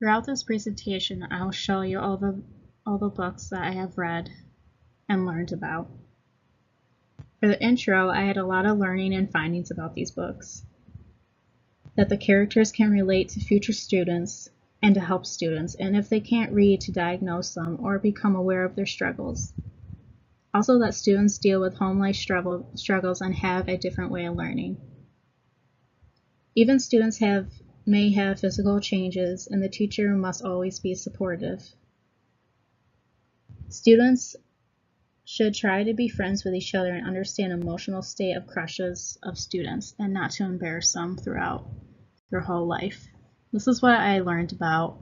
Throughout this presentation, I'll show you all the books that I have read and learned about. For the intro, I had a lot of learning and findings about these books. That the characters can relate to future students and to help students, and if they can't read, to diagnose them or become aware of their struggles. Also that students deal with home life struggles and have a different way of learning. Even students may have physical changes, and the teacher must always be supportive. Students should try to be friends with each other and understand emotional state of crushes of students and not to embarrass them throughout their whole life. This is what I learned about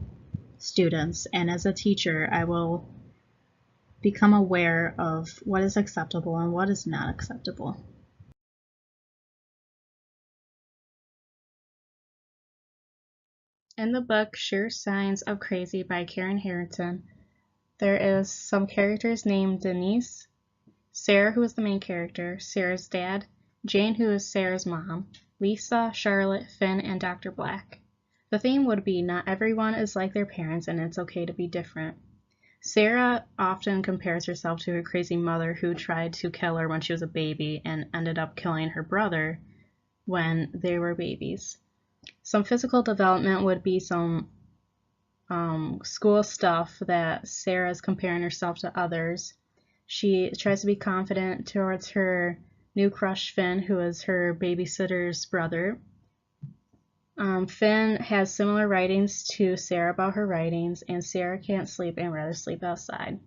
students, and as a teacher, I will become aware of what is acceptable and what is not acceptable. In the book Sure Signs of Crazy by Karen Harrington, there is some characters named Denise, Sarah, who is the main character, Sarah's dad, Jane, who is Sarah's mom, Lisa, Charlotte, Finn, and Dr. Black. The theme would be not everyone is like their parents and it's okay to be different. Sarah often compares herself to her crazy mother who tried to kill her when she was a baby and ended up killing her brother when they were babies. Some physical development would be some school stuff that Sarah's comparing herself to others. She tries to be confident towards her new crush Finn, who is her babysitter's brother. Finn has similar writings to Sarah about her writings, and Sarah can't sleep and rather sleep outside.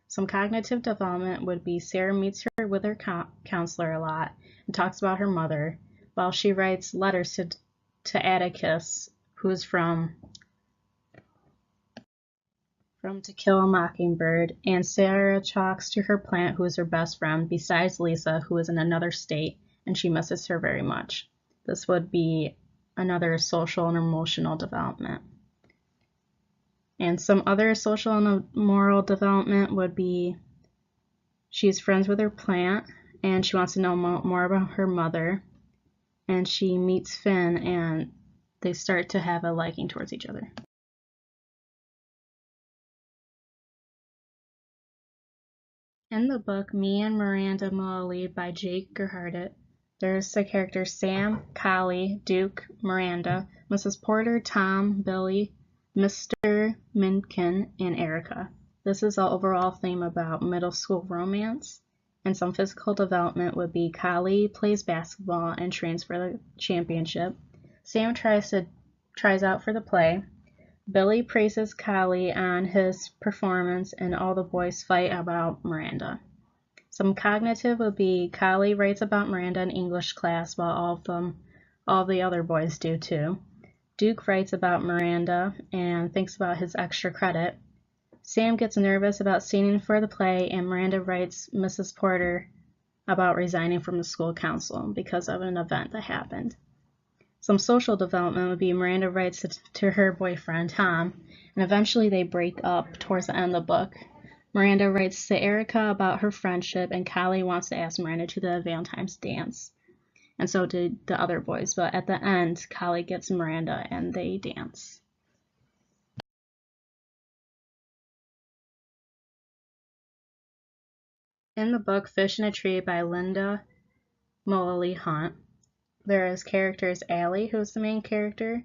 Some cognitive development would be Sarah meets her with her counselor a lot and talks about her mother, while she writes letters to Atticus, who is from To Kill a Mockingbird, and Sarah talks to her plant, who is her best friend, besides Lisa, who is in another state, and she misses her very much. This would be another social and emotional development. And some other social and moral development would be she's friends with her plant, and she wants to know more about her mother, and she meets Finn, and they start to have a liking towards each other. In the book Me and Miranda Mullally by Jake Gerhardt, there's the characters Sam, Collie, Duke, Miranda, Mrs. Porter, Tom, Billy, Mr. Minkin, and Erica. This is the overall theme about middle school romance, and some physical development would be Collie plays basketball and trains for the championship. Sam tries out for the play. Billy praises Collie on his performance, and all the boys fight about Miranda. Some cognitive would be Collie writes about Miranda in English class, while all the other boys do too. Duke writes about Miranda and thinks about his extra credit. Sam gets nervous about singing for the play, and Miranda writes Mrs. Porter about resigning from the school council because of an event that happened. Some social development would be Miranda writes to her boyfriend, Tom, and eventually they break up towards the end of the book. Miranda writes to Erica about her friendship, and Collie wants to ask Miranda to the Valentine's dance. And so did the other boys, but at the end, Collie gets Miranda and they dance. In the book Fish in a Tree by Linda Mullally Hunt, there is characters Allie, who is the main character,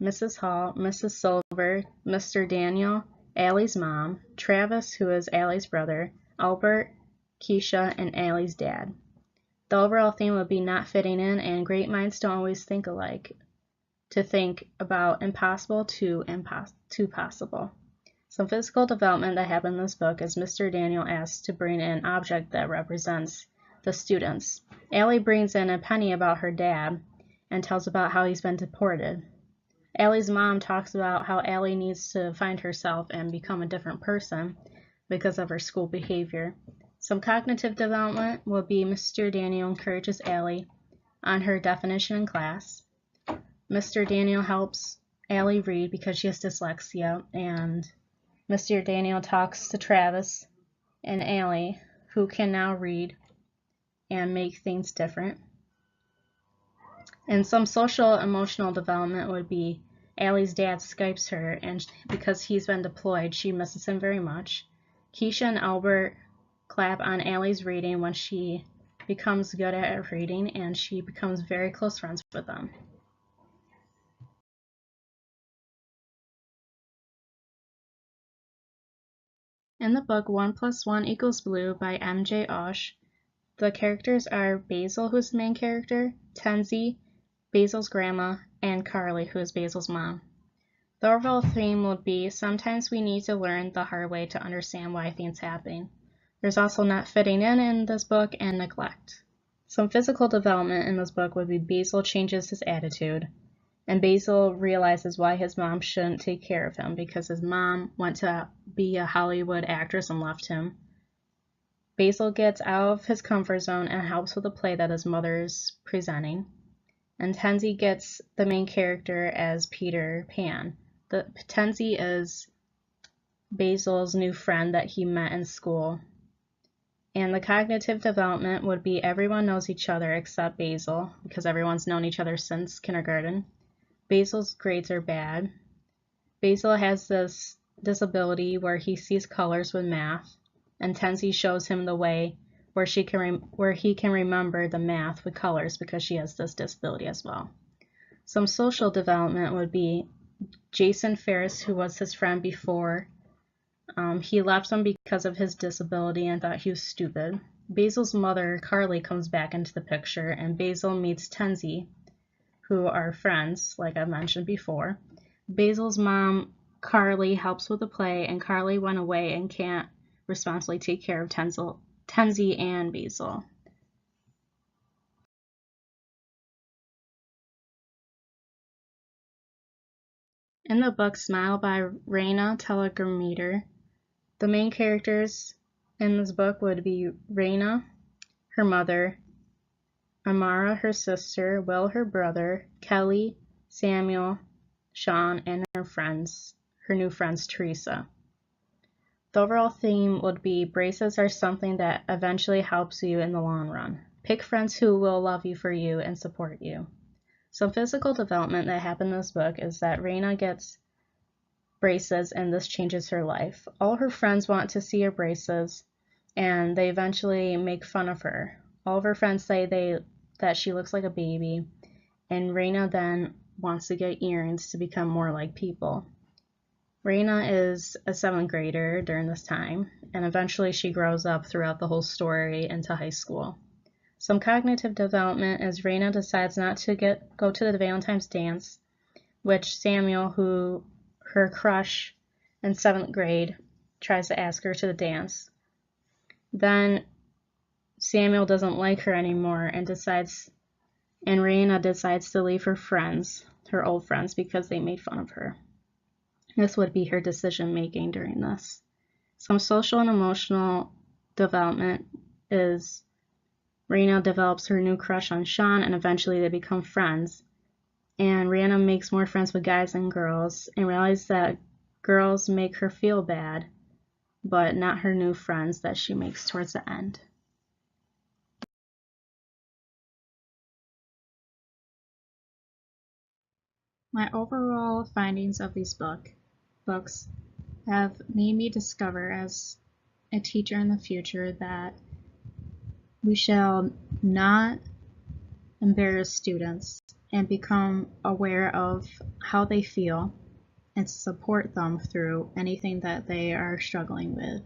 Mrs. Hall, Mrs. Silver, Mr. Daniel, Allie's mom, Travis, who is Allie's brother, Albert, Keisha, and Allie's dad. The overall theme would be not fitting in, and great minds don't always think alike. To think about impossible to possible. Some physical development that happened in this book is Mr. Daniel asks to bring in an object that represents the students. Allie brings in a penny about her dad and tells about how he's been deported. Allie's mom talks about how Allie needs to find herself and become a different person because of her school behavior. Some cognitive development will be Mr. Daniel encourages Allie on her definition in class. Mr. Daniel helps Allie read because she has dyslexia, and Mr. Daniel talks to Travis and Allie, who can now read and make things different. And some social emotional development would be Allie's dad Skypes her, and because he's been deployed, she misses him very much. Keisha and Albert clap on Allie's reading when she becomes good at reading, and she becomes very close friends with them. In the book 1 + 1 = Blue by M.J. Osh, the characters are Basil, who's the main character, Tenzie, Basil's grandma, and Carly, who is Basil's mom. The overall theme would be, sometimes we need to learn the hard way to understand why things happen. There's also not fitting in this book, and neglect. Some physical development in this book would be Basil changes his attitude, and Basil realizes why his mom shouldn't take care of him because his mom went to be a Hollywood actress and left him. Basil gets out of his comfort zone and helps with a play that his mother's presenting. And Tenzie gets the main character as Peter Pan. Tenzie is Basil's new friend that he met in school. And the cognitive development would be everyone knows each other except Basil, because everyone's known each other since kindergarten. Basil's grades are bad. Basil has this disability where he sees colors with math, and Tenzie shows him the way where he can remember the math with colors because she has this disability as well. Some social development would be Jason Ferris, who was his friend before. He left him because of his disability and thought he was stupid. Basil's mother, Carly, comes back into the picture, and Basil meets Tenzie, who are friends, like I mentioned before. Basil's mom, Carly, helps with the play, and Carly went away and can't responsibly take care of Tenzie and Basil. In the book Smile by Raina Telgemeier, the main characters in this book would be Raina, her mother, Amara, her sister, Will, her brother, Kelly, Samuel, Sean, and her new friends, Teresa. The overall theme would be braces are something that eventually helps you in the long run. Pick friends who will love you for you and support you. Some physical development that happened in this book is that Raina gets braces and this changes her life. All her friends want to see her braces and they eventually make fun of her. All of her friends say that she looks like a baby, and Raina then wants to get earrings to become more like people. Raina is a 7th grader during this time, and eventually she grows up throughout the whole story into high school. Some cognitive development is Raina decides not to go to the Valentine's dance, which Samuel, who her crush in 7th grade, tries to ask her to the dance. Then Samuel doesn't like her anymore and Raina decides to leave her friends, her old friends, because they made fun of her. This would be her decision making during this. Some social and emotional development is Raina develops her new crush on Sean and eventually they become friends. And Raina makes more friends with guys and girls and realizes that girls make her feel bad, but not her new friends that she makes towards the end. My overall findings of these books have made me discover as a teacher in the future that we shall not embarrass students and become aware of how they feel and support them through anything that they are struggling with.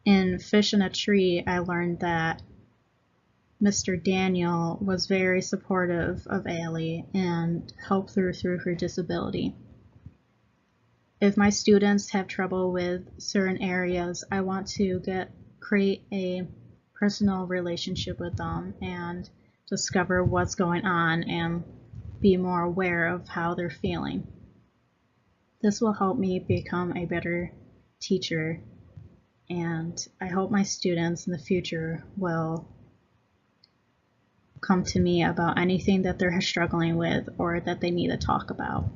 In Fish in a Tree, I learned that Mr. Daniel was very supportive of Allie and helped her through her disability. If my students have trouble with certain areas, I want to create a personal relationship with them and discover what's going on and be more aware of how they're feeling. This will help me become a better teacher, and I hope my students in the future will come to me about anything that they're struggling with or that they need to talk about.